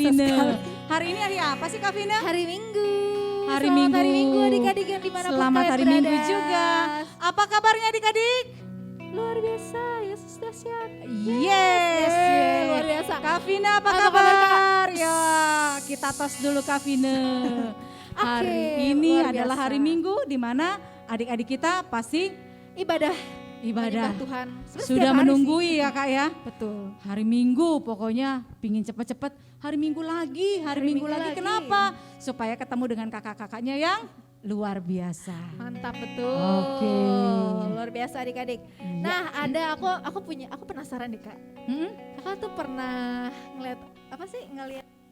Vina. Hari ini hari apa sih Kak Vina? Hari Minggu. Hari Selamat Minggu. hari Minggu adik-adik yang dimanapun Selamat kalian hari berada. Minggu juga. Apa kabarnya adik-adik? Luar biasa, Yesus dahsyat. Yes. Luar biasa. Kak Vina apa Apa kabar, kabar? Ya, kita tos dulu Kak Vina. Hari ini luar adalah biasa. hari Minggu di mana adik-adik kita pasti Ibadah. ibadah. Menyembah Tuhan. Sebenarnya Sudah setiap hari menunggui sih. ya Kak ya. Betul. Hari Minggu pokoknya pingin cepet-cepet hari Minggu lagi, hari Minggu lagi. Kenapa? Supaya ketemu dengan kakak-kakaknya yang luar biasa. Mantap betul. Oke. Luar biasa adik-adik. Iya. Nah, ada aku penasaran nih Kak. Kakak tuh pernah ngeliat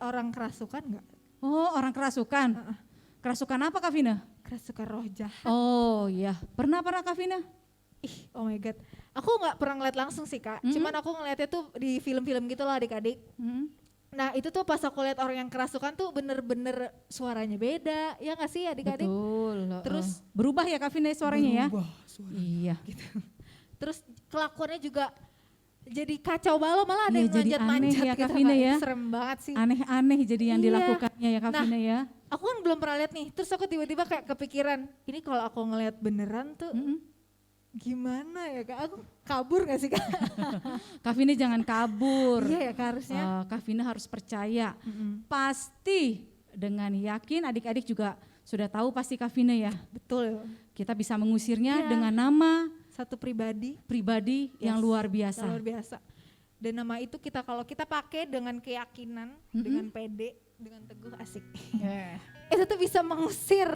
orang kerasukan enggak? Oh, orang kerasukan. Kerasukan apa Kak Vina? Kerasukan roh jahat. Oh iya, pernah Kak Vina? Ih, oh my god. Aku nggak pernah ngeliat langsung sih Kak. Cuman aku ngeliatnya tuh di film-film gitu lah adik-adik. Nah itu tuh pas aku lihat orang yang kerasukan tuh bener-bener suaranya beda. Ya nggak sih adik-adik? Betul. Terus berubah ya Kak Vina suaranya ya? Berubah suaranya. Iya. Gitu. Terus kelakuannya juga jadi kacau balau, malah ada Iya, yang jadi manjat-manjat aneh ya, Kak gitu Vina Kak. ya. Serem banget sih. Aneh-aneh jadi yang Iya. dilakukannya ya Kak Nah, Vina ya. Aku kan belum pernah lihat nih. Terus aku tiba-tiba kayak kepikiran, ini kalau aku ngelihat beneran tuh gimana ya Kak? Aku kabur gak sih Kak? Kak Vina jangan kabur. Iya ya Kak harusnya. Kak Vina harus percaya. Pasti dengan yakin adik-adik juga sudah tahu pasti Kak Vina ya. Betul. Kita bisa mengusirnya Iya. dengan nama Satu pribadi. yang luar biasa. Yang luar biasa. Dan nama itu kalau kita pakai dengan keyakinan, dengan pede, dengan teguh, asik. Itu tuh bisa mengusir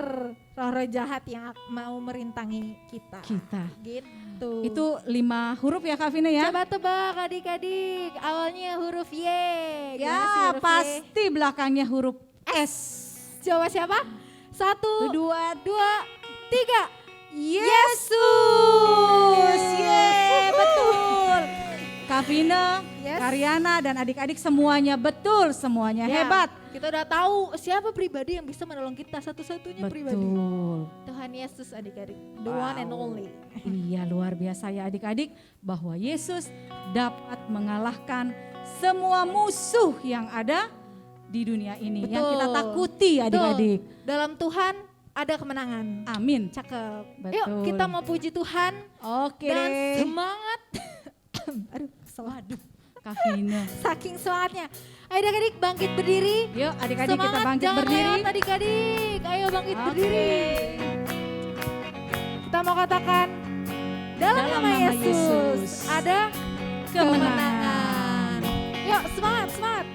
roh-roh jahat yang mau merintangi kita. Gitu. Itu 5 huruf ya Kak Vina ya? Coba tebak adik-adik, awalnya huruf Y. Gimana sih Ya huruf Y? pasti belakangnya huruf S. Coba siapa? 1, 2, 3. Yesus. Yeay, betul. Kak Vina, Yes. Karyana dan adik-adik semuanya betul, semuanya Ya, hebat. Kita udah tahu siapa pribadi yang bisa menolong kita, satu-satunya pribadi. Betul. Tuhan Yesus adik-adik, the one and only. Iya luar biasa ya adik-adik bahwa Yesus dapat mengalahkan semua musuh yang ada di dunia ini. Yang kita Betul. takuti adik-adik. Betul. Dalam Tuhan ada kemenangan. Amin. Cakep. Betul. Yuk kita mau puji Tuhan Oke. dan semangat. Aduh, Waduh, Kak Vina. saking semangatnya. Ayo adik-adik bangkit berdiri. Yuk adik-adik kita Semangat, bangkit jangan berdiri. lewat adik-adik. Ayo bangkit Oke. berdiri. Kita mau katakan dalam nama Yesus ada kemenangan. Yuk semangat, semangat.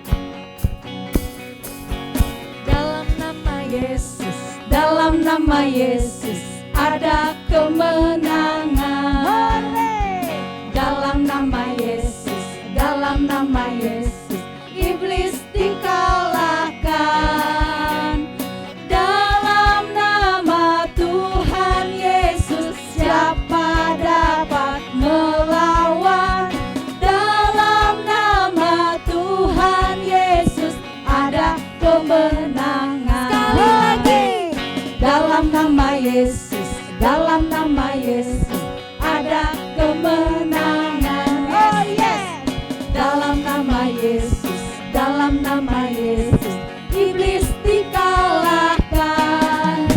Dalam nama Yesus. Dalam nama Yesus ada kemenangan. Dalam nama Yesus, dalam nama Yesus, iblis dikalahkan. Dalam nama Tuhan Yesus, siapa dapat melawan? Dalam nama Tuhan Yesus ada kemenangan. Sekali lagi. Dalam nama Yesus, dalam nama Yesus ada kemenangan. Oh yes. Dalam nama Yesus, dalam nama Yesus iblis dikalahkan.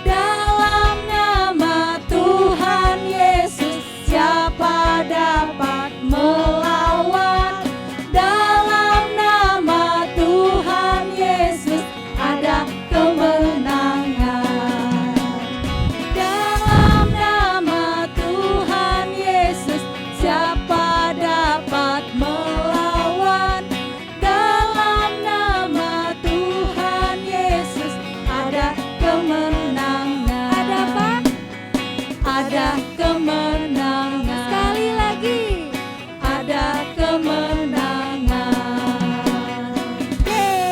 Dalam nama Tuhan Yesus siapa dapat melawan? Dalam nama Tuhan Yesus ada kemenangan. Dalam nama Tuhan Yesus siapa dapat melawan? Dalam nama Tuhan Yesus ada kemenangan. Ada apa? Ada kemenangan. Sekali lagi. Ada kemenangan.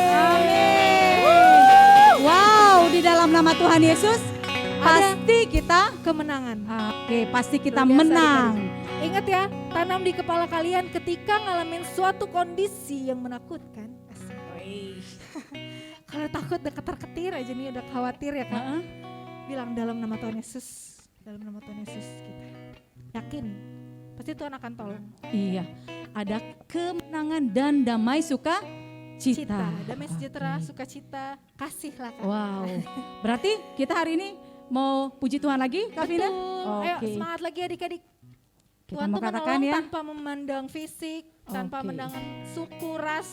Amin. Wow, di dalam nama Tuhan Yesus pasti kita Kemenangan. pasti kita Luar biasa, menang. adik-adik. Ingat ya, tanam di kepala kalian ketika ngalamin suatu kondisi yang menakutkan. Asik. Kalau takut udah ketar-ketir aja nih, udah khawatir ya kan. Heeh. Bilang dalam nama Tuhan Yesus, dalam nama Tuhan Yesus kita. Yakin, pasti Tuhan akan tolong. Iya, ada kemenangan dan damai suka cita. Damai sejahtera, Oke. sukacita, kasihlah Kak. Wow, berarti kita hari ini mau puji Tuhan lagi, Kak Vina? Betul. Ayo Oke. semangat lagi adik-adik. Kita Tuhan mau tuh katakan menolong ya. tanpa memandang fisik, tanpa Oke. memandang suku, ras.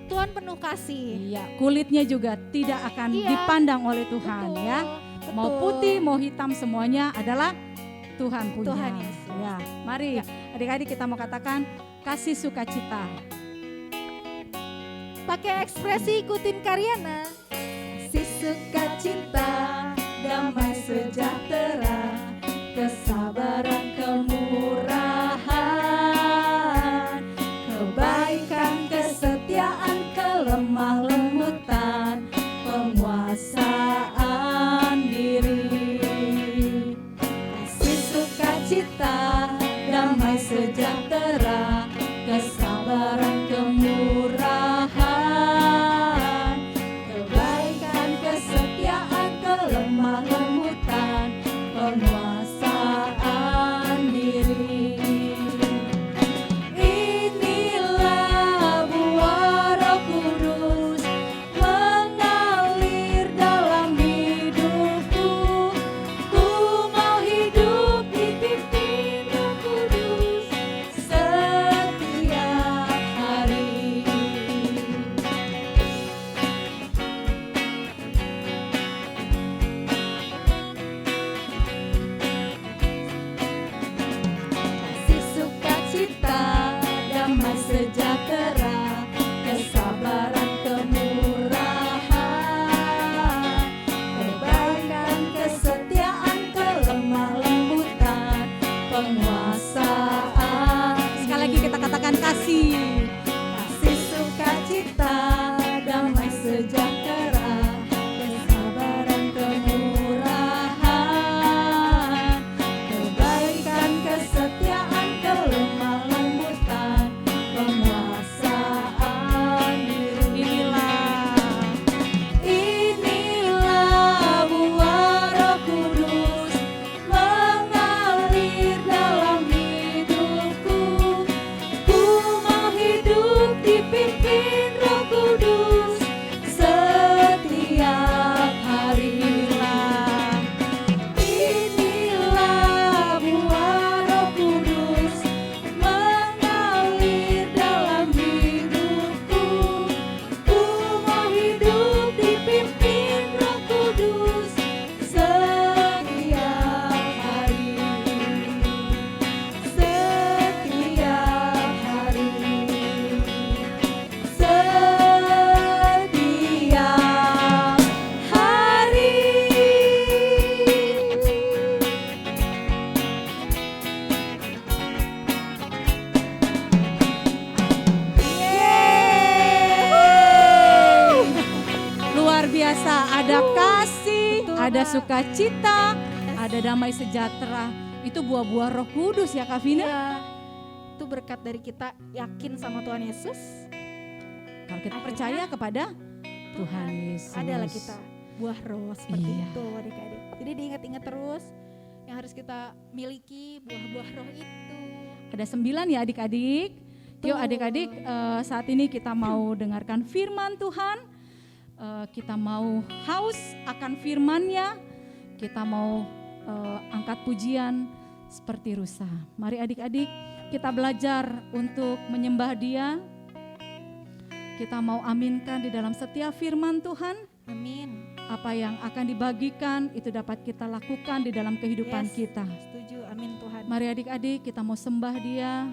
Tuhan penuh kasih. Iya, kulitnya juga tidak akan Iya. dipandang oleh Tuhan Betul, ya. Mau betul. putih, mau hitam, semuanya adalah Tuhan punya. Tuhan Yesus. Ya, mari adik-adik kita mau katakan kasih sukacita. Pakai ekspresi ikutin Karyana. Kasih sukacita, damai sejahtera, kesabaran, kemurahan, kebaikan, kesetiaan, kelemah lembutan, penguasaan diri. Kasih sukacita, damai sejahtera, kesabaran, kemurahan, kebaikan, kesetiaan, kelemah lembutan, penguasaan diri. Inilah buah Roh Kudus mengalir dalam hidupku. Ku mau hidup dipimpin Roh Kudus setiap hari. Kasih sukacita, damai sejahtera, kesabaran, kemurahan, kebaikan, kesetiaan, kelemah lembutan, penguasaan. Sekali lagi kita katakan kasih. Kasih sukacita, damai sejahtera, kesabaran, kemurahan, kebaikan, kesetiaan, kelemah lembutan, penguasaan diri. Inilah buah Roh Kudus mengalir dalam hidupku. Ku mau hidup dipimpin Roh Kudus setiap hari. Inilah buah Roh Kudus mengalir dalam hidupku. Ku mau hidup dipimpin Roh Kudus setiap hari. Setiap hari. Setiap hari. Yeay. Luar biasa, ada kasih, Betul, ada Kak. sukacita, ada damai sejahtera. Itu buah-buah Roh Kudus ya Kak Vina. Iya. Itu berkat dari kita yakin sama Tuhan Yesus. Kalau kita Akhirnya percaya kepada Tuhan Yesus. Adalah kita buah roh seperti Iya. itu adik-adik. Jadi diingat-ingat terus yang harus kita miliki buah-buah roh itu. Ada 9 ya adik-adik. Yuk Betul. adik-adik, saat ini kita mau dengarkan firman Tuhan. Kita mau haus akan firman-Nya. Kita mau angkat pujian seperti rusa. Mari adik-adik kita belajar untuk menyembah Dia. Kita mau aminkan di dalam setiap firman Tuhan. Amin. Apa yang akan dibagikan itu dapat kita lakukan di dalam kehidupan Yes. kita. Setuju. Amin Tuhan. Mari adik-adik kita mau sembah Dia.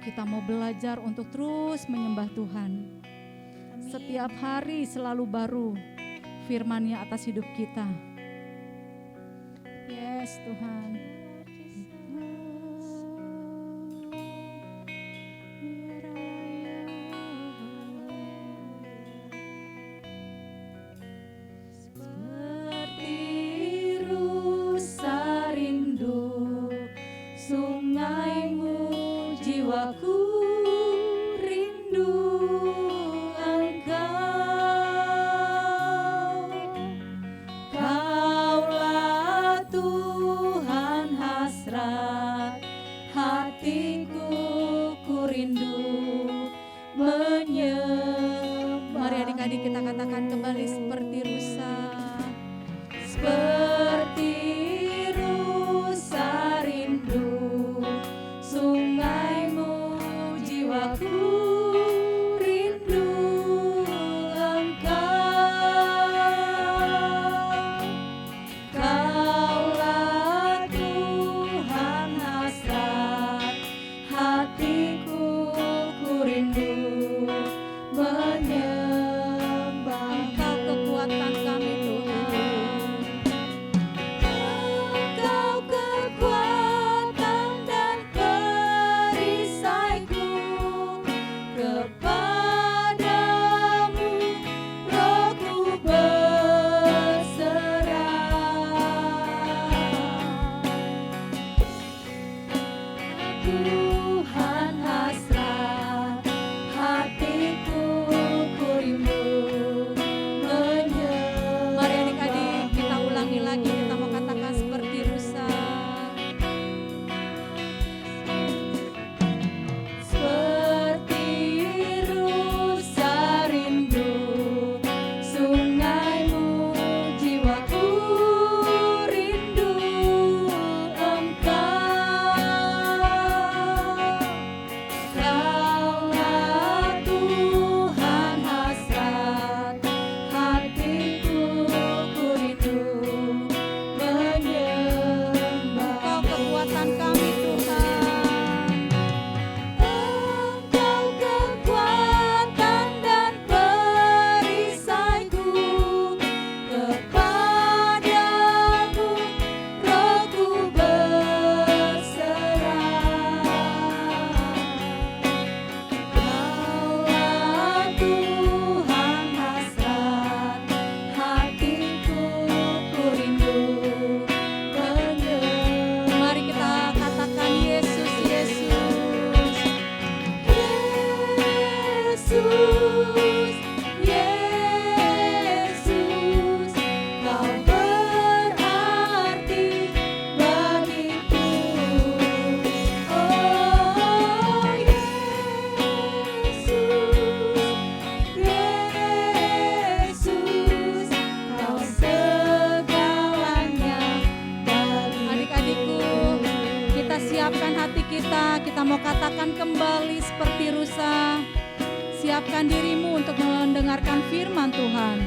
Kita mau belajar untuk terus menyembah Tuhan. Amin. Setiap hari selalu baru firman-Nya atas hidup kita. Yes Tuhan. Seperti rusa rindu sungaimu, jiwaku rindu Engkau. Kaulah Tuhan Kita mau katakan kembali seperti rusa. Siapkan dirimu untuk mendengarkan firman Tuhan.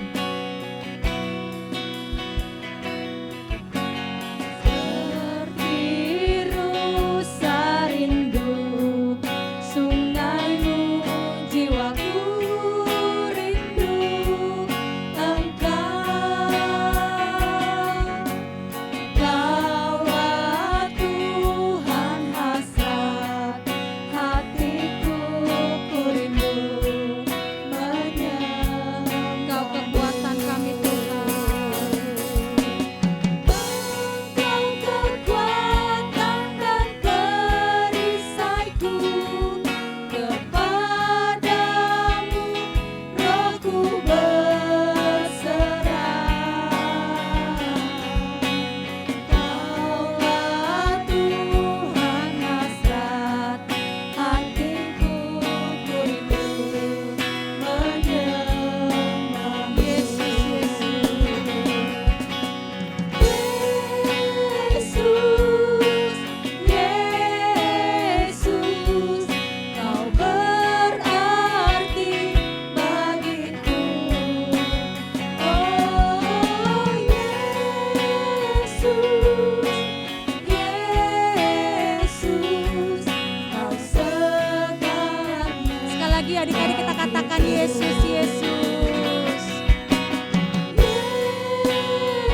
Adik-adik kita katakan Yesus, Yesus.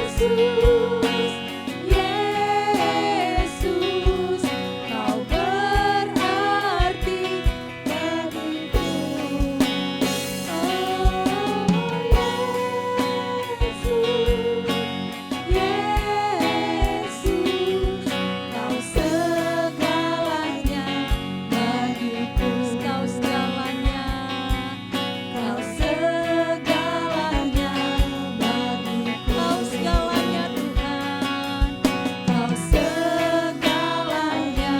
Yesus, Yesus, Kau berarti bagiku. Oh Yesus, Kau segalanya bagiku. Kau segalanya. Kau segalanya bagiku. Kau segalanya Tuhan. Kau segalanya.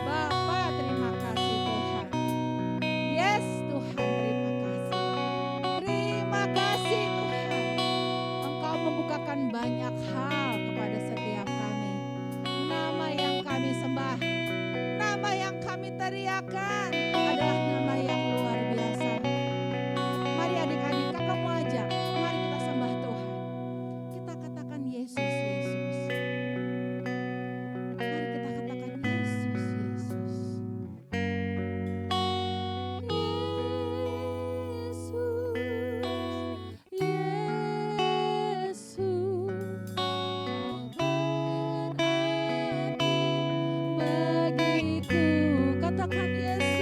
Bapa, terima kasih Tuhan. Yes Tuhan, terima kasih. Terima kasih Tuhan. Engkau membukakan banyak hal kepada setiap kami. Nama yang kami sembah, nama yang kami teriakan adalah nama yang luar biasa. Mari adik-adik, kakak mau ajak, mari kita sembah Tuhan. Kita katakan Yesus, Yesus. Mari kita katakan Yesus, Yesus. Yesus, Yesus, Kau berarti bagiku. Katakan Yesus.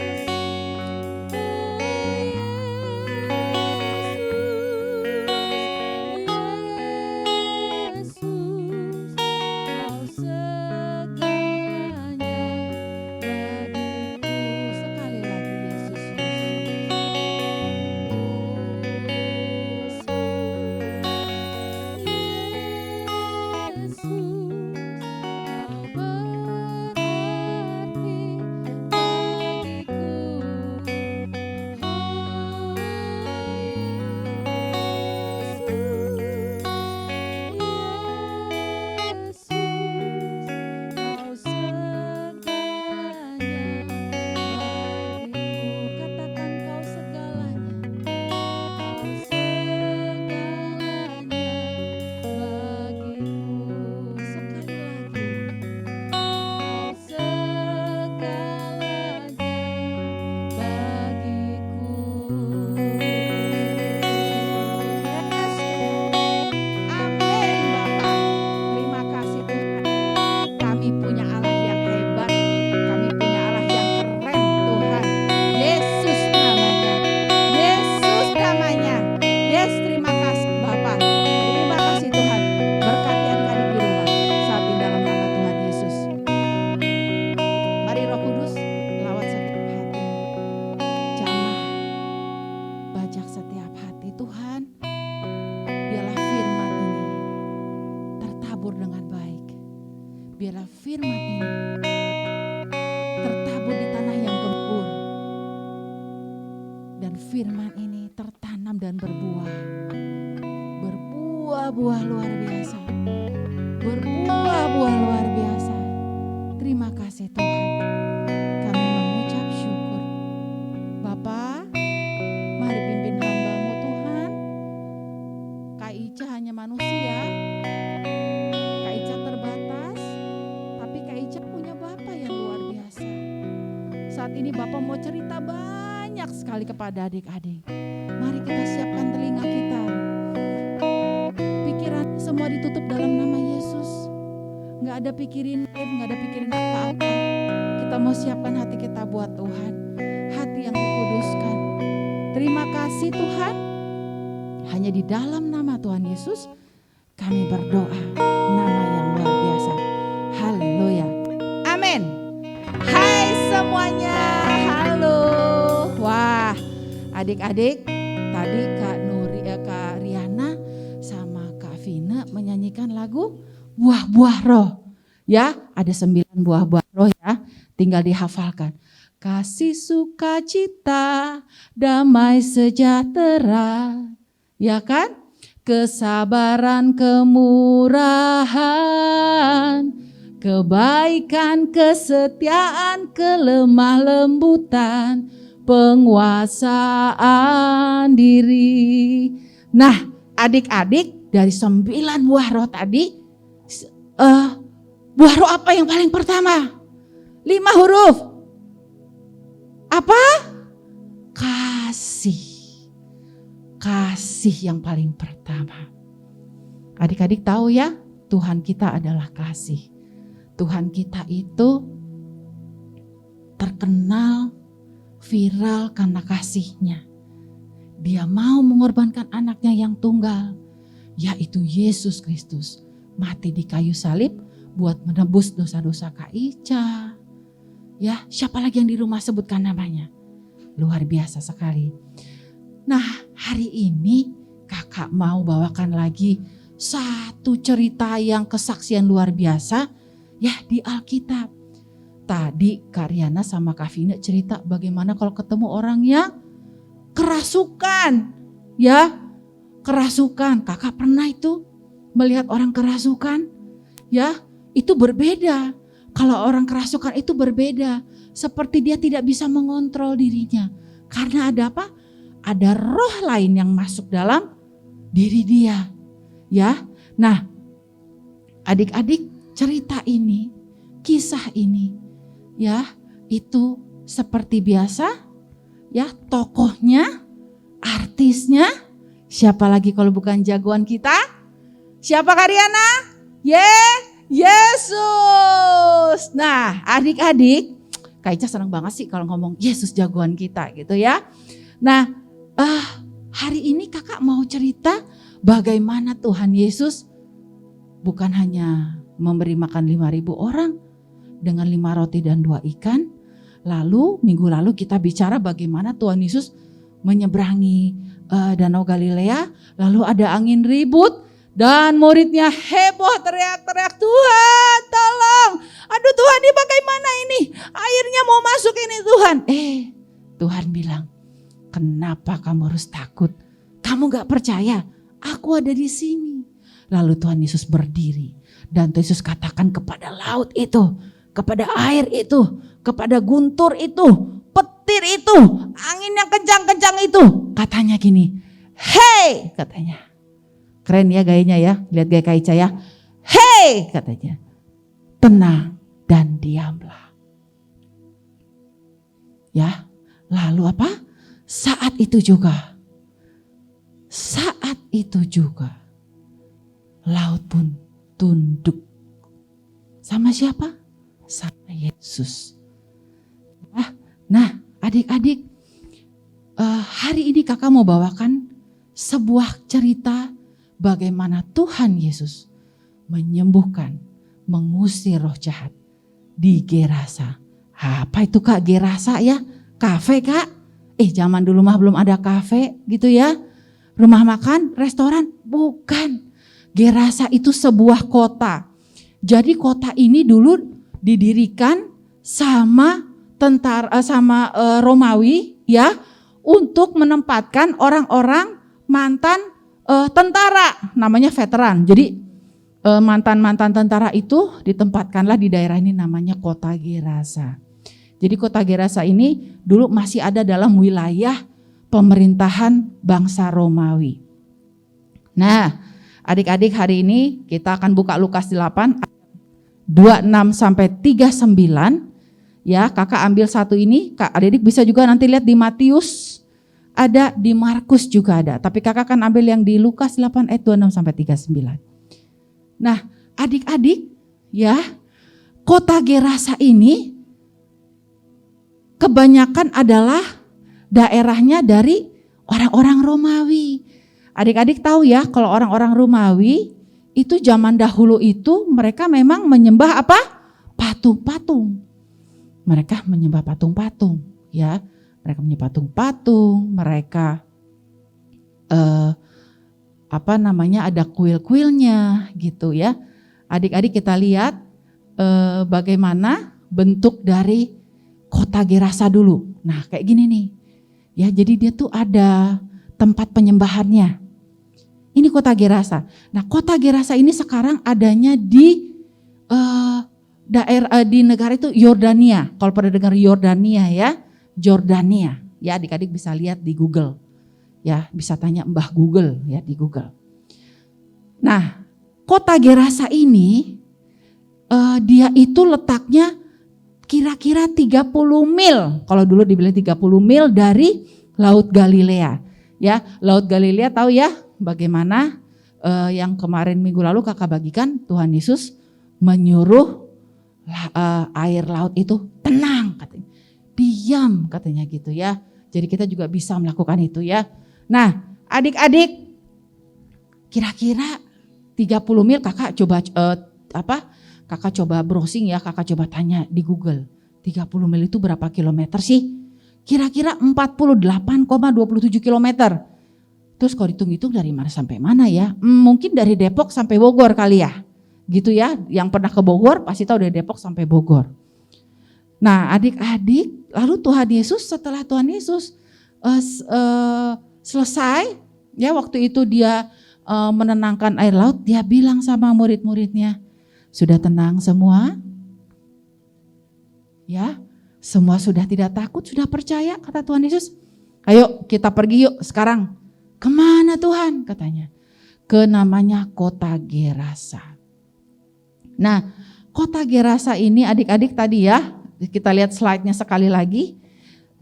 berbuah-buah luar biasa. Berbuah-buah luar biasa. Terima kasih Tuhan. Kami mengucap syukur. Bapa, mari pimpin hamba-Mu Tuhan. Kak Ica hanya manusia. Kak Ica terbatas. Tapi Kak Ica punya Bapa yang luar biasa. Saat ini Bapa mau cerita banyak sekali kepada adik-adik. Mari kita siapkan telinga kita. Pikiran semua ditutup dalam nama Yesus. Gak ada pikirin gak ada pikirin apa-apa. Kita mau siapkan hati kita buat Tuhan. Hati yang dikuduskan. Terima kasih Tuhan. Hanya di dalam nama Tuhan Yesus kami berdoa. Nama yang luar biasa. Haleluya. Amin. Hai semuanya. Halo. Wah, adik-adik, tadi Kak Riana sama Kak Vina menyanyikan lagu Buah-buah Roh. Ya, ada 9 buah-buah roh ya. Tinggal dihafalkan. Kasih, sukacita, damai sejahtera. Ya kan? Kesabaran, kemurahan, kebaikan, kesetiaan, kelemah lembutan, penguasaan diri. Nah, adik-adik, dari 9 buah roh tadi, buah roh apa yang paling pertama? 5 huruf. Apa? Kasih. Kasih yang paling pertama. Adik-adik tahu ya, Tuhan kita adalah kasih. Tuhan kita itu terkenal viral karena kasihnya. Dia mau mengorbankan anaknya yang tunggal, yaitu Yesus Kristus. Mati di kayu salib buat menebus dosa-dosa Kak Ica. Ya, siapa lagi yang di rumah sebutkan namanya? Luar biasa sekali. Nah, hari ini kakak mau bawakan lagi satu cerita yang kesaksian luar biasa ya di Alkitab. Tadi Kak Riana sama Kak Vina cerita bagaimana kalau ketemu orang yang kerasukan. Ya, kerasukan. Kakak pernah itu melihat orang kerasukan? Ya, itu berbeda. Kalau orang kerasukan itu berbeda. Seperti dia tidak bisa mengontrol dirinya. Karena ada apa? Ada roh lain yang masuk dalam diri dia. Ya, nah adik-adik cerita ini, kisah ini, ya itu seperti biasa, ya tokohnya, artisnya, siapa lagi kalau bukan jagoan kita? Siapa Kak Riana? Yesus. Nah adik-adik, Kak Ica senang banget sih kalau ngomong Yesus jagoan kita gitu ya. Nah hari ini kakak mau cerita bagaimana Tuhan Yesus bukan hanya memberi makan 5.000 orang dengan 5 roti dan 2 ikan. Lalu minggu lalu kita bicara bagaimana Tuhan Yesus menyeberangi Danau Galilea. Lalu ada angin ribut. Dan muridnya heboh teriak-teriak, Tuhan tolong. Aduh Tuhan ini bagaimana ini? Airnya mau masuk ini Tuhan. Tuhan bilang, kenapa kamu harus takut? Kamu gak percaya? Aku ada di sini. Lalu Tuhan Yesus berdiri. Dan Tuhan Yesus katakan kepada laut itu, kepada air itu, kepada guntur itu, petir itu, angin yang kencang-kencang itu. Katanya gini, hei katanya. Keren ya gayanya ya, lihat gaya Kak Ica ya. Hei katanya, tenang dan diamlah. Ya, lalu apa? Saat itu juga laut pun tunduk. Sama siapa? Sama Yesus. Nah adik-adik, hari ini kakak mau bawakan sebuah cerita bagaimana Tuhan Yesus menyembuhkan, mengusir roh jahat di Gerasa. Apa itu Kak Gerasa ya? Kafe Kak? Zaman dulu mah belum ada kafe gitu ya. Rumah makan, restoran? Bukan. Gerasa itu sebuah kota. Jadi kota ini dulu didirikan sama Romawi ya, untuk menempatkan orang-orang mantan tentara, namanya veteran. Jadi mantan-mantan tentara itu ditempatkanlah di daerah ini namanya Kota Gerasa. Jadi Kota Gerasa ini dulu masih ada dalam wilayah pemerintahan bangsa Romawi. Nah, adik-adik hari ini kita akan buka Lukas 8 26 sampai 39. Ya, kakak ambil satu ini, Kak adik-adik bisa juga nanti lihat di Matius, ada di Markus juga ada. Tapi kakak akan ambil yang di Lukas 8 ayat 26 sampai 39. Nah, adik-adik, ya, Kota Gerasa ini kebanyakan adalah daerahnya dari orang-orang Romawi. Adik-adik tahu ya, kalau orang-orang Romawi itu zaman dahulu itu mereka memang menyembah apa? Patung-patung. Mereka menyembah patung-patung, ya. Mereka menyembah patung-patung, mereka ada kuil-kuilnya gitu ya. Adik-adik kita lihat bagaimana bentuk dari Kota Gerasa dulu. Nah, kayak gini nih. Ya, jadi dia tuh ada tempat penyembahannya. Ini Kota Gerasa. Nah, Kota Gerasa ini sekarang adanya di daerah di negara itu Yordania. Kalau pada dengar Yordania ya, Jordania. Ya, adik-adik bisa lihat di Google. Ya, bisa tanya Mbah Google ya di Google. Nah, Kota Gerasa ini dia itu letaknya kira-kira 30 mil. Kalau dulu dibilang 30 mil dari Laut Galilea. Ya, Laut Galilea tahu ya bagaimana yang kemarin minggu lalu kakak bagikan, Tuhan Yesus menyuruh air laut itu tenang katanya. Diam katanya gitu ya. Jadi kita juga bisa melakukan itu ya. Nah, adik-adik kira-kira 30 mil kakak coba kakak coba browsing ya, kakak coba tanya di Google. 30 mil itu berapa kilometer sih? Kira-kira 48,27 kilometer. Terus kalau dihitung-hitung dari mana sampai mana ya? Mungkin dari Depok sampai Bogor kali ya. Gitu ya, yang pernah ke Bogor pasti tahu dari Depok sampai Bogor. Nah, adik-adik, lalu Tuhan Yesus setelah Tuhan Yesus selesai, ya waktu itu dia menenangkan air laut, dia bilang sama murid-muridnya, sudah tenang semua? Ya, semua sudah tidak takut, sudah percaya, kata Tuhan Yesus. Ayo kita pergi yuk sekarang. Kemana Tuhan? Katanya. Ke namanya Kota Gerasa. Nah, Kota Gerasa ini adik-adik tadi ya, kita lihat slide-nya sekali lagi.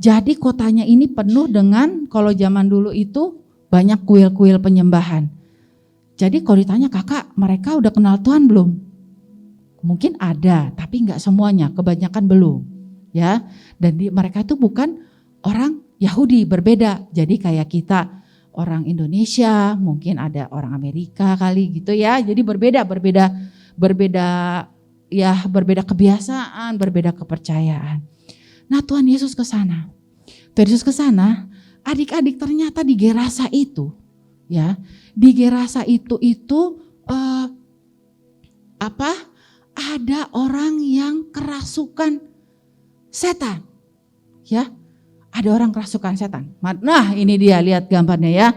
Jadi kotanya ini penuh dengan, kalau zaman dulu itu banyak kuil-kuil penyembahan. Jadi kalau ditanya kakak, mereka udah kenal Tuhan belum? Mungkin ada, tapi enggak semuanya, kebanyakan belum. Ya, dan mereka itu bukan orang Yahudi, berbeda. Jadi kayak kita orang Indonesia, mungkin ada orang Amerika kali gitu ya. Jadi berbeda ya, berbeda kebiasaan, berbeda kepercayaan. Nah, Tuhan Yesus ke sana. Tuhan Yesus ke sana, adik-adik ternyata di Gerasa itu, ya, di Gerasa itu ada orang yang kerasukan setan. Ya. Ada orang kerasukan setan. Nah, ini dia, lihat gambarnya ya.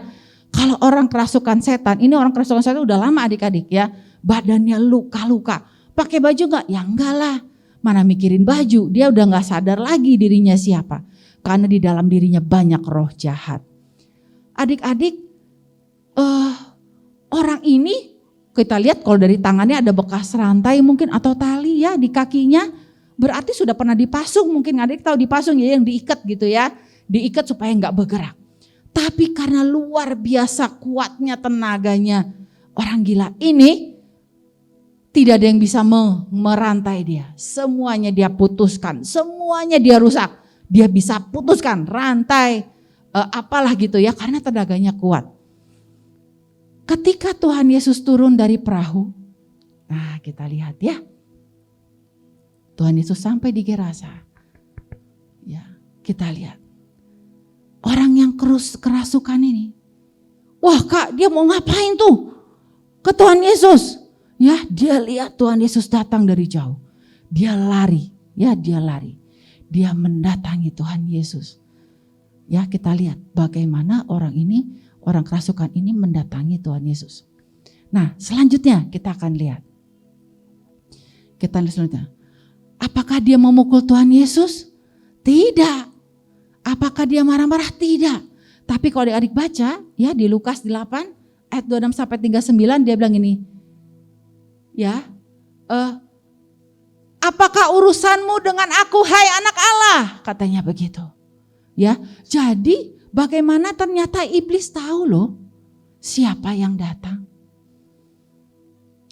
Kalau orang kerasukan setan, ini orang kerasukan setan udah lama adik-adik ya. Badannya luka-luka. Pakai baju enggak? Ya enggak lah. Mana mikirin baju, dia udah enggak sadar lagi dirinya siapa. Karena di dalam dirinya banyak roh jahat. Adik-adik, orang ini kita lihat kalau dari tangannya ada bekas rantai mungkin atau tali ya di kakinya. Berarti sudah pernah dipasung, mungkin adik tahu dipasung ya, yang diikat gitu ya. Diikat supaya enggak bergerak. Tapi karena luar biasa kuatnya tenaganya orang gila ini, tidak ada yang bisa merantai dia. Semuanya dia putuskan, semuanya dia rusak. Dia bisa putuskan rantai, apalah gitu ya, karena tenaganya kuat. Ketika Tuhan Yesus turun dari perahu, nah kita lihat ya. Tuhan Yesus sampai di Gerasa. Ya, kita lihat. Orang yang kerasukan ini. Wah kak, dia mau ngapain tuh? Ke Tuhan Yesus. Ya, dia lihat Tuhan Yesus datang dari jauh. Dia lari. Ya, dia lari. Dia mendatangi Tuhan Yesus. Ya, kita lihat bagaimana orang ini, orang kerasukan ini mendatangi Tuhan Yesus. Nah, selanjutnya kita akan lihat. Kita lihat selanjutnya. Apakah dia memukul Tuhan Yesus? Tidak. Apakah dia marah-marah? Tidak. Tapi kalau adik-adik baca ya di Lukas 8 ayat 26 sampai 39 dia bilang ini. Ya. Apakah urusanmu dengan aku hai anak Allah? Katanya begitu. Ya. Jadi bagaimana ternyata iblis tahu loh siapa yang datang.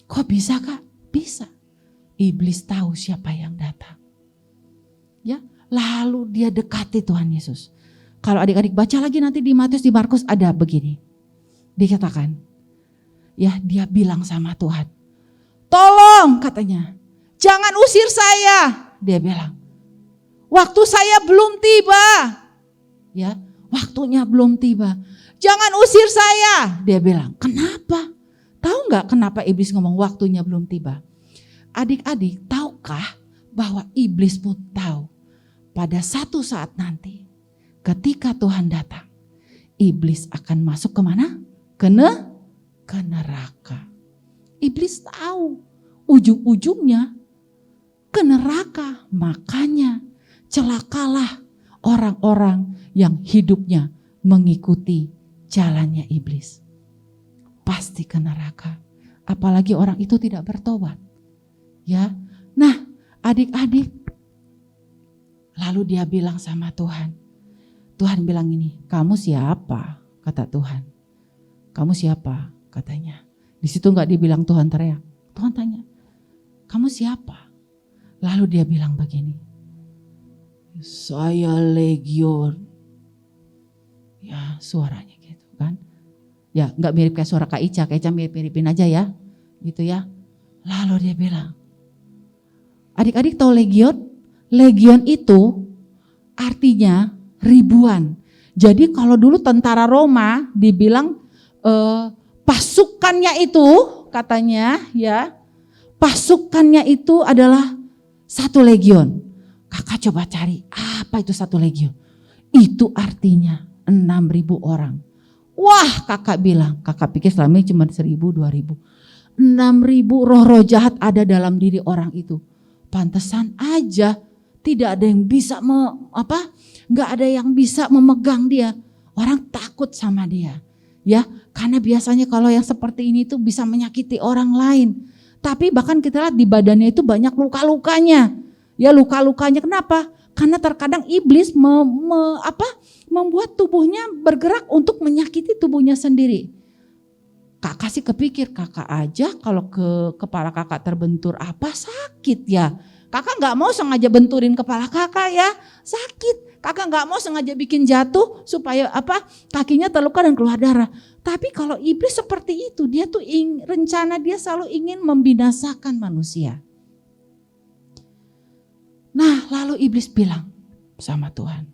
Kok bisa Kak? Bisa. Iblis tahu siapa yang datang. Ya, lalu dia dekati Tuhan Yesus. Kalau adik-adik baca lagi nanti di Matius, di Markus ada begini. Dikatakan, ya dia bilang sama Tuhan, tolong katanya, jangan usir saya. Dia bilang, waktu saya belum tiba. Ya, waktunya belum tiba. Jangan usir saya. Dia bilang, kenapa? Tahu nggak kenapa iblis ngomong waktunya belum tiba? Adik-adik, tahukah bahwa iblis pun tahu pada satu saat nanti ketika Tuhan datang, iblis akan masuk kemana? Ke neraka. Iblis tahu ujung-ujungnya ke neraka. Makanya celakalah orang-orang yang hidupnya mengikuti jalannya iblis. Pasti ke neraka. Apalagi orang itu tidak bertobat. Ya, nah adik-adik, lalu dia bilang sama Tuhan. Tuhan bilang ini, kamu siapa? Kata Tuhan. Kamu siapa? Katanya. Di situ nggak dibilang Tuhan teriak. Tuhan tanya, kamu siapa? Lalu dia bilang begini, saya Legion. Ya suaranya gitu kan. Ya nggak mirip kayak suara Kak Ica mirip-miripin aja ya, gitu ya. Lalu dia bilang, adik-adik tahu legion? Legion itu artinya ribuan. Jadi kalau dulu tentara Roma dibilang pasukannya itu katanya ya, pasukannya itu adalah satu legion. Kakak coba cari apa itu satu legion. Itu artinya 6.000 orang. Wah kakak bilang, kakak pikir selama ini cuma 1.000, 2.000. 6.000 roh-roh jahat ada dalam diri orang itu. Pantesan aja tidak ada yang bisa nggak ada yang bisa memegang dia. Orang takut sama dia. Ya, karena biasanya kalau yang seperti ini tuh bisa menyakiti orang lain. Tapi bahkan kita lihat di badannya itu banyak luka-lukanya. Ya, luka-lukanya kenapa? Karena terkadang iblis membuat tubuhnya bergerak untuk menyakiti tubuhnya sendiri. Kakak sih kepikir, kakak aja kalau ke kepala kakak terbentur apa sakit ya. Kakak gak mau sengaja benturin kepala kakak ya, sakit. Kakak gak mau sengaja bikin jatuh supaya kakinya terluka dan keluar darah. Tapi kalau iblis seperti itu, dia tuh rencana dia selalu ingin membinasakan manusia. Nah lalu iblis bilang sama Tuhan.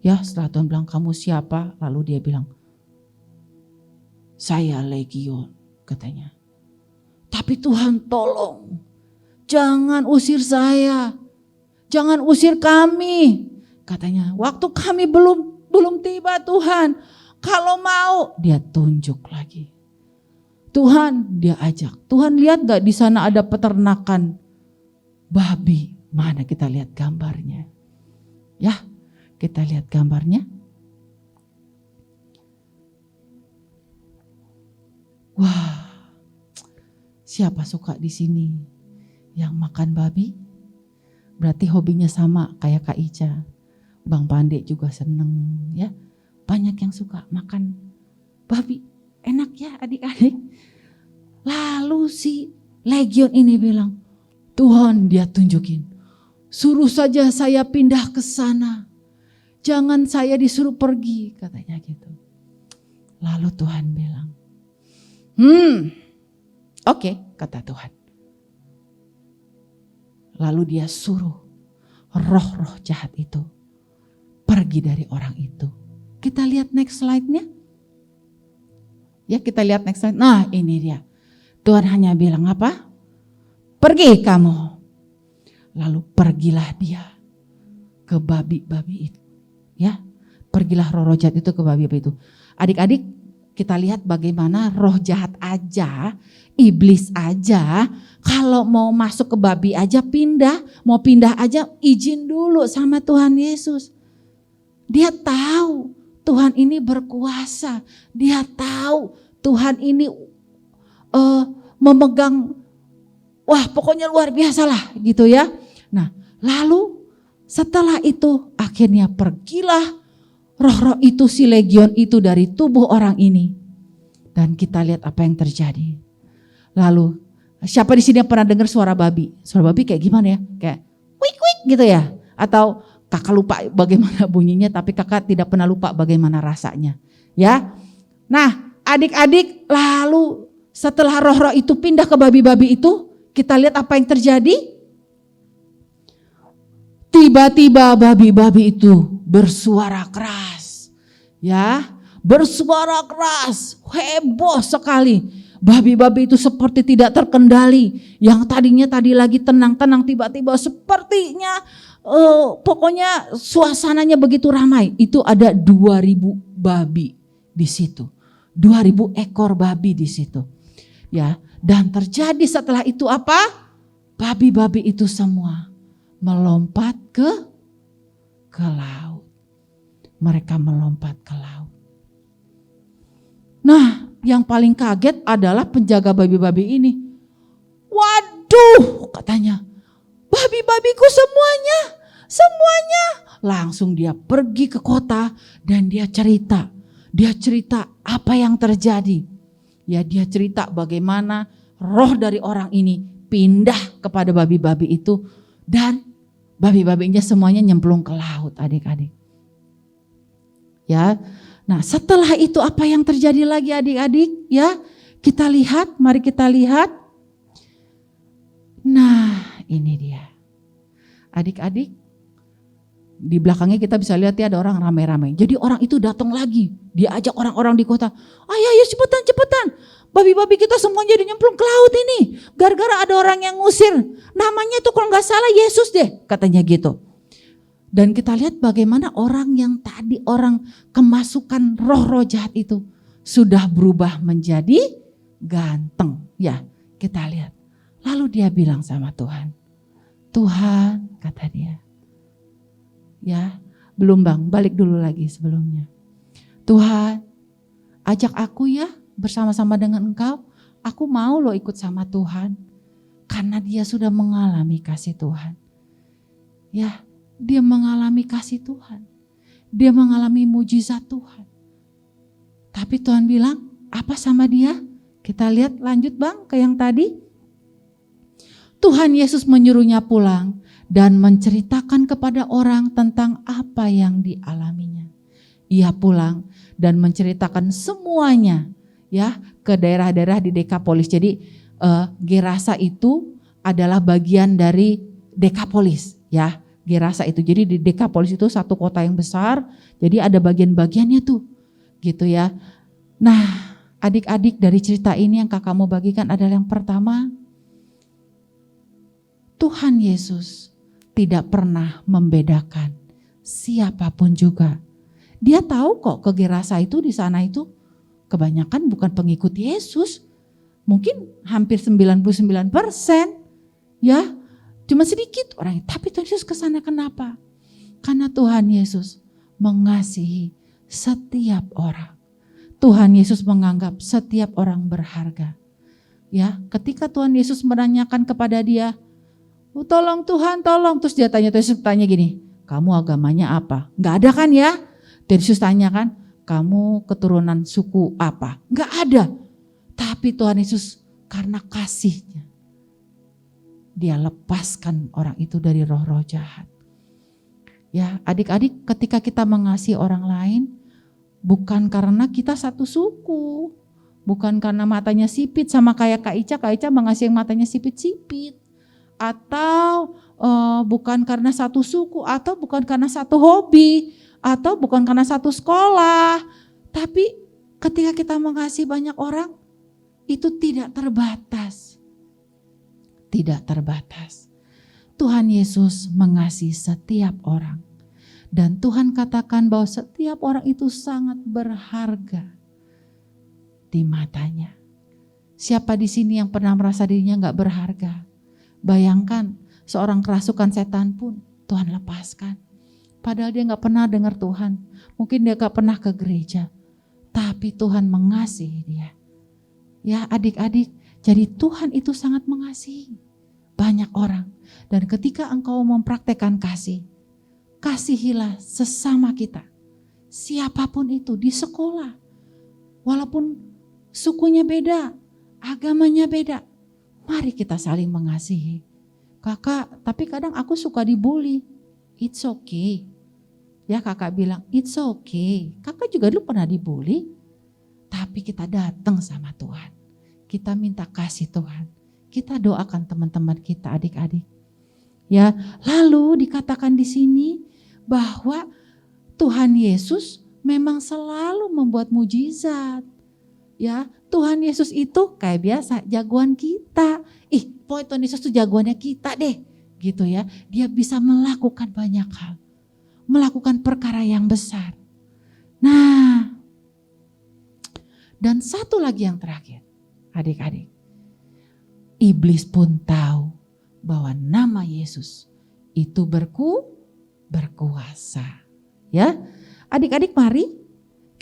Ya setelah Tuhan bilang kamu siapa? Lalu dia bilang, saya Legion katanya. Tapi Tuhan tolong, jangan usir saya, jangan usir kami. Katanya, waktu kami belum tiba Tuhan. Kalau mau, dia tunjuk lagi. Tuhan dia ajak. Tuhan lihat gak di sana ada peternakan babi? Mana kita lihat gambarnya? Ya, kita lihat gambarnya. Wah, siapa suka di sini yang makan babi? Berarti hobinya sama kayak Kak Ica. Bang Pande juga seneng ya. Banyak yang suka makan babi. Enak ya adik-adik. Lalu si Legion ini bilang, Tuhan dia tunjukin. Suruh saja saya pindah ke sana. Jangan saya disuruh pergi katanya gitu. Lalu Tuhan bilang, oke, kata Tuhan. Lalu dia suruh roh-roh jahat itu pergi dari orang itu. Kita lihat next slide-nya. Ya kita lihat next slide. Nah ini dia. Tuhan hanya bilang apa? Pergi kamu. Lalu pergilah dia ke babi-babi itu. Ya, pergilah roh-roh jahat itu ke babi-babi itu. Adik-adik kita lihat bagaimana roh jahat aja, iblis aja, kalau mau masuk ke babi aja pindah, mau pindah aja izin dulu sama Tuhan Yesus. Dia tahu Tuhan ini berkuasa, dia tahu Tuhan ini memegang, wah pokoknya luar biasa lah gitu ya. Nah lalu setelah itu akhirnya pergilah roh-roh itu, si legion itu dari tubuh orang ini. Dan kita lihat apa yang terjadi. Lalu siapa di sini yang pernah dengar suara babi? Suara babi kayak gimana ya? Kayak wik wik gitu ya? Atau kakak lupa bagaimana bunyinya, tapi kakak tidak pernah lupa bagaimana rasanya. Ya. Nah adik-adik, lalu setelah roh-roh itu pindah ke babi-babi itu, kita lihat apa yang terjadi. Tiba-tiba babi-babi itu bersuara keras. Ya, bersuara keras, heboh sekali. Babi-babi itu seperti tidak terkendali. Yang tadinya tadi lagi tenang-tenang, tiba-tiba sepertinya pokoknya suasananya begitu ramai. Itu ada 2000 babi di situ. 2000 ekor babi di situ. Ya, dan terjadi setelah itu apa? Babi-babi itu semua melompat ke laut. Mereka melompat ke laut. Nah, yang paling kaget adalah penjaga babi-babi ini. Waduh, katanya, babi-babiku semuanya. Langsung dia pergi ke kota dan dia cerita. Dia cerita apa yang terjadi. Ya, dia cerita bagaimana roh dari orang ini pindah kepada babi-babi itu dan babi-babinya semuanya nyemplung ke laut, adik-adik. Ya. Nah, setelah itu apa yang terjadi lagi adik-adik? Ya, kita lihat, mari kita lihat. Nah, ini dia. Adik-adik, di belakangnya kita bisa lihat ya ada orang ramai-ramai. Jadi orang itu datang lagi, dia ajak orang-orang di kota. Ayo cepetan. Babi-babi kita semuanya jadi nyemplung ke laut ini. Gara-gara ada orang yang ngusir. Namanya tuh kalau gak salah Yesus deh, katanya gitu. Dan kita lihat bagaimana orang yang tadi orang kemasukan roh-roh jahat itu sudah berubah menjadi ganteng. Ya, kita lihat. Lalu dia bilang sama Tuhan. Tuhan, kata dia. Ya, belum bang, balik dulu lagi sebelumnya. Tuhan, ajak aku ya bersama-sama dengan engkau. Aku mau loh ikut sama Tuhan. Karena dia sudah mengalami kasih Tuhan. Ya, dia mengalami kasih Tuhan. Dia mengalami mujizat Tuhan. Tapi Tuhan bilang, apa sama dia? Kita lihat lanjut bang ke yang tadi. Tuhan Yesus menyuruhnya pulang dan menceritakan kepada orang tentang apa yang dialaminya. Ia pulang dan menceritakan semuanya ya ke daerah-daerah di Dekapolis. Jadi Gerasa itu adalah bagian dari Dekapolis ya. Gerasa itu. Jadi di Dekapolis itu satu kota yang besar. Jadi ada bagian-bagiannya tuh. Gitu ya. Nah, adik-adik dari cerita ini yang kakak mau bagikan adalah yang pertama. Tuhan Yesus tidak pernah membedakan siapapun juga. Dia tahu kok ke Gerasa itu di sana itu kebanyakan bukan pengikut Yesus. Mungkin hampir 99%. Ya, cuma sedikit orang. Tapi Tuhan Yesus ke sana kenapa? Karena Tuhan Yesus mengasihi setiap orang. Tuhan Yesus menganggap setiap orang berharga. Ya, ketika Tuhan Yesus menanyakan kepada dia, tolong Tuhan, tolong. Terus dia tanya gini, kamu agamanya apa? Enggak ada kan ya? Tuhan Yesus tanya kan, kamu keturunan suku apa? Enggak ada. Tapi Tuhan Yesus karena kasihnya, dia lepaskan orang itu dari roh-roh jahat. Ya, adik-adik, ketika kita mengasihi orang lain, bukan karena kita satu suku, bukan karena matanya sipit sama kayak Kak Ica mengasihi yang matanya sipit-sipit. Atau bukan karena satu suku, atau bukan karena satu hobi, atau bukan karena satu sekolah. Tapi ketika kita mengasihi banyak orang, itu tidak terbatas. Tidak terbatas. Tuhan Yesus mengasihi setiap orang. Dan Tuhan katakan bahwa setiap orang itu sangat berharga. di matanya. Siapa di sini yang pernah merasa dirinya gak berharga? Bayangkan seorang kerasukan setan pun Tuhan lepaskan. Padahal dia gak pernah dengar Tuhan. Mungkin dia gak pernah ke gereja. Tapi Tuhan mengasihi dia. Ya adik-adik, jadi Tuhan itu sangat mengasihi banyak orang. Dan ketika engkau mempraktekkan kasih, kasihilah sesama kita. Siapapun itu di sekolah. Walaupun sukunya beda, agamanya beda. Mari kita saling mengasihi. Kakak, tapi kadang aku suka dibully. It's okay. Ya kakak bilang, it's okay. Kakak juga dulu pernah dibully. Tapi kita datang sama Tuhan. Kita minta kasih Tuhan. Kita doakan teman-teman kita, adik-adik. Ya, lalu dikatakan di sini bahwa Tuhan Yesus memang selalu membuat mujizat. Ya, Tuhan Yesus itu kayak biasa jagoan kita. Pokoknya Tuhan Yesus itu jagoannya kita deh. Gitu ya. Dia bisa melakukan banyak hal. Melakukan perkara yang besar. Nah, dan satu lagi yang terakhir, adik-adik. Iblis pun tahu bahwa nama Yesus itu berkuasa. Ya, adik-adik mari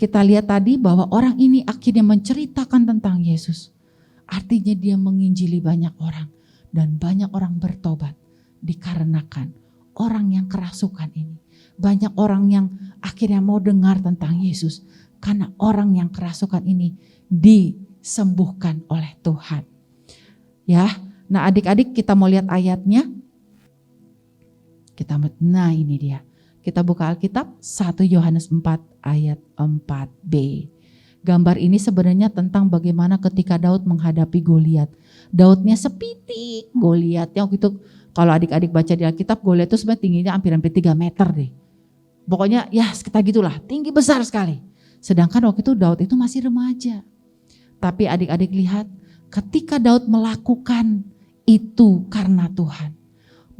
kita lihat tadi bahwa orang ini akhirnya menceritakan tentang Yesus. Artinya dia menginjili banyak orang dan banyak orang bertobat dikarenakan orang yang kerasukan ini. Banyak orang yang akhirnya mau dengar tentang Yesus karena orang yang kerasukan ini disembuhkan oleh Tuhan. Ya, nah adik-adik kita mau lihat ayatnya. Nah ini dia. Kita buka Alkitab 1 Yohanes 4 ayat 4b. Gambar ini sebenarnya tentang bagaimana ketika Daud menghadapi Goliat. Daudnya sepitik Goliatnya waktu itu. Kalau adik-adik baca di Alkitab, Goliat itu sebenarnya tingginya hampir 3 meter deh. Pokoknya ya sekitar gitulah, tinggi besar sekali. Sedangkan waktu itu Daud itu masih remaja. Tapi adik-adik lihat, ketika Daud melakukan itu karena Tuhan.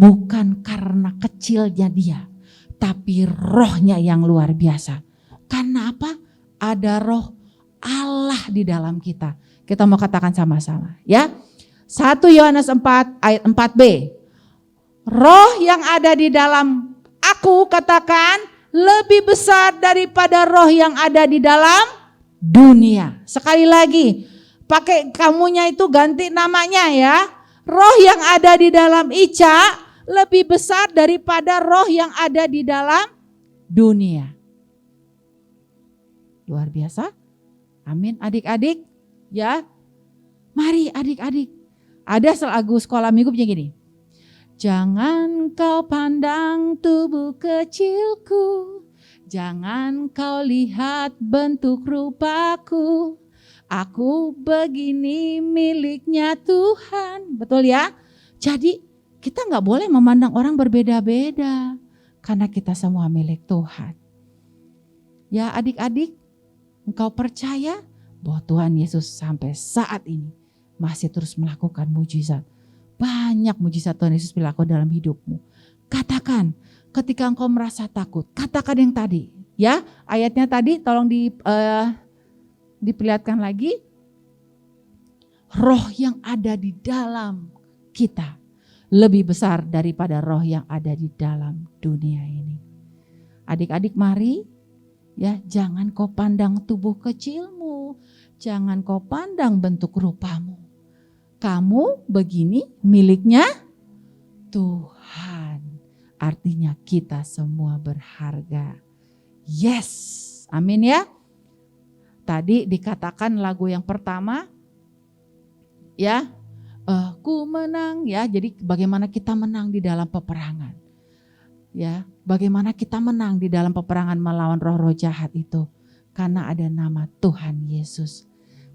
Bukan karena kecilnya dia, tapi rohnya yang luar biasa. Karena apa? Ada roh Allah di dalam kita. Kita mau katakan sama-sama ya. 1 Yohanes 4 ayat 4b. Roh yang ada di dalam aku, katakan, lebih besar daripada roh yang ada di dalam dunia. Sekali lagi, pakai kamunya itu ganti namanya ya. Roh yang ada di dalam Ica lebih besar daripada roh yang ada di dalam dunia. Luar biasa. Amin adik-adik ya. Mari adik-adik. Ada lagu sekolah minggu punya gini. Jangan kau pandang tubuh kecilku, jangan kau lihat bentuk rupaku. Aku begini miliknya Tuhan. Betul ya? Jadi kita gak boleh memandang orang berbeda-beda. Karena kita semua milik Tuhan. Ya adik-adik, engkau percaya bahwa Tuhan Yesus sampai saat ini masih terus melakukan mujizat. Banyak mujizat Tuhan Yesus berlaku dalam hidupmu. Katakan ketika engkau merasa takut. Katakan yang tadi. Ya ayatnya tadi tolong diperlihatkan lagi. Roh yang ada di dalam kita lebih besar daripada roh yang ada di dalam dunia ini. Adik-adik mari ya, jangan kau pandang tubuh kecilmu, jangan kau pandang bentuk rupamu. Kamu begini miliknya Tuhan. Artinya kita semua berharga. Yes, amin ya. Tadi dikatakan lagu yang pertama ya, ku menang ya. Jadi bagaimana kita menang di dalam peperangan. Ya, bagaimana kita menang di dalam peperangan melawan roh-roh jahat itu. Karena ada nama Tuhan Yesus.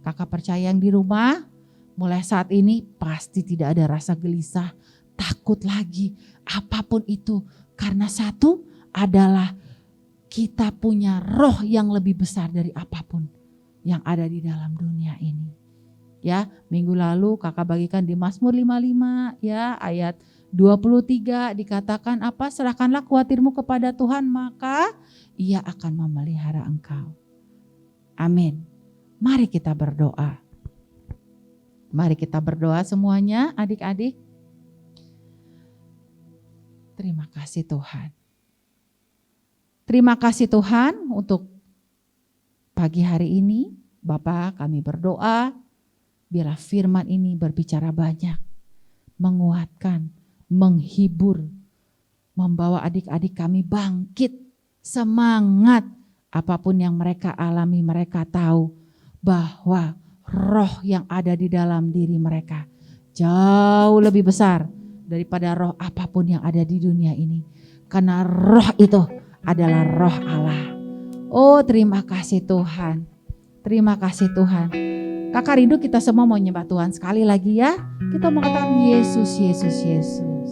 Kakak percaya yang di rumah, mulai saat ini pasti tidak ada rasa gelisah, takut lagi, apapun itu. Karena satu adalah kita punya roh yang lebih besar dari apapun yang ada di dalam dunia ini. Ya, minggu lalu kakak bagikan di Mazmur 55 ya, ayat 23 dikatakan apa? Serahkanlah khawatirmu kepada Tuhan, maka Ia akan memelihara engkau. Amin. Mari kita berdoa. Mari kita berdoa semuanya, adik-adik. Terima kasih Tuhan. Terima kasih Tuhan untuk pagi hari ini. Bapa, kami berdoa biarlah firman ini berbicara banyak, menguatkan, menghibur, membawa adik-adik kami bangkit, semangat. Apapun yang mereka alami, mereka tahu bahwa roh yang ada di dalam diri mereka jauh lebih besar daripada roh apapun yang ada di dunia ini. Karena roh itu adalah roh Allah. Oh, terima kasih Tuhan. Terima kasih Tuhan. Kakak rindu kita semua mau nyembah Tuhan sekali lagi ya. Kita mau katakan Yesus, Yesus, Yesus.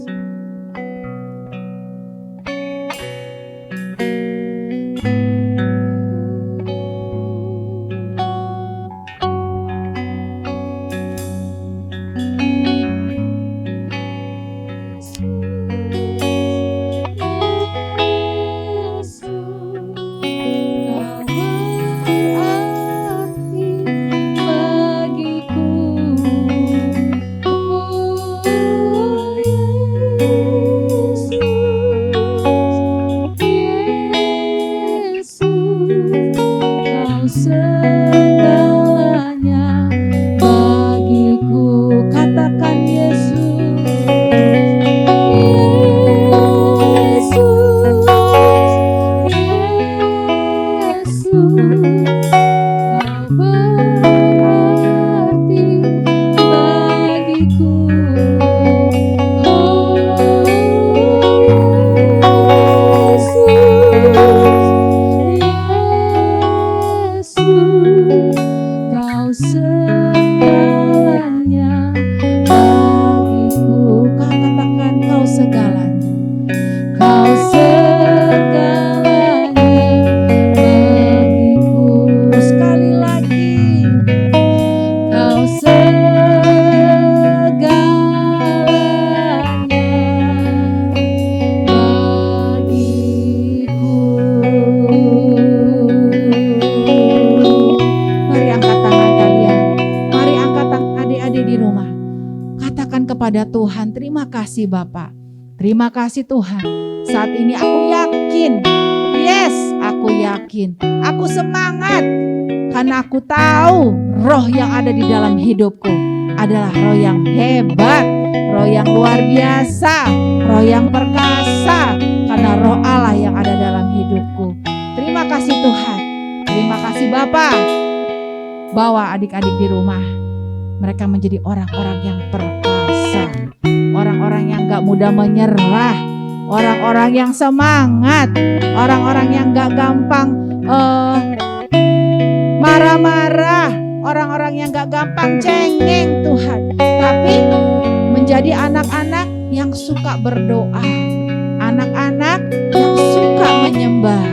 Tuhan, terima kasih Bapak. Terima kasih Tuhan. Saat ini aku yakin, yes, aku yakin, aku semangat karena aku tahu roh yang ada di dalam hidupku adalah roh yang hebat, roh yang luar biasa, roh yang perkasa, karena roh Allah yang ada dalam hidupku. Terima kasih Tuhan. Terima kasih Bapak. Bawa adik-adik di rumah, mereka menjadi orang-orang yang perkasa, orang-orang yang gak mudah menyerah, orang-orang yang semangat, orang-orang yang gak gampang marah-marah, orang-orang yang gak gampang cengeng Tuhan, tapi menjadi anak-anak yang suka berdoa, anak-anak yang suka menyembah,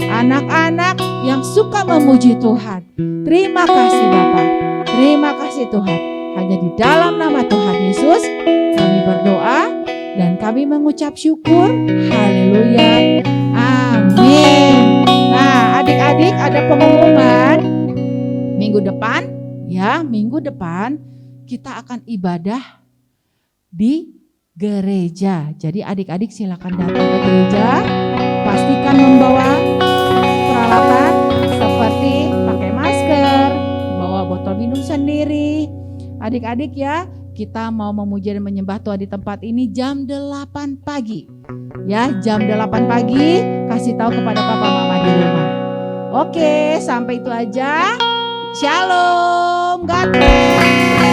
anak-anak yang suka memuji Tuhan. Terima kasih Bapak, terima kasih Tuhan. Hanya di dalam nama Tuhan Yesus kami berdoa dan kami mengucap syukur. Haleluya, amin. Nah adik-adik, ada pengumuman minggu depan ya, minggu depan kita akan ibadah di gereja. Jadi adik-adik silakan datang ke gereja, pastikan membawa peralatan seperti pakai masker, bawa botol minum sendiri. Adik-adik ya, kita mau memuji dan menyembah Tuhan di tempat ini jam 8 pagi. Ya, jam 8 pagi, kasih tahu kepada papa mama di rumah. Oke, sampai itu aja. Shalom, God bless.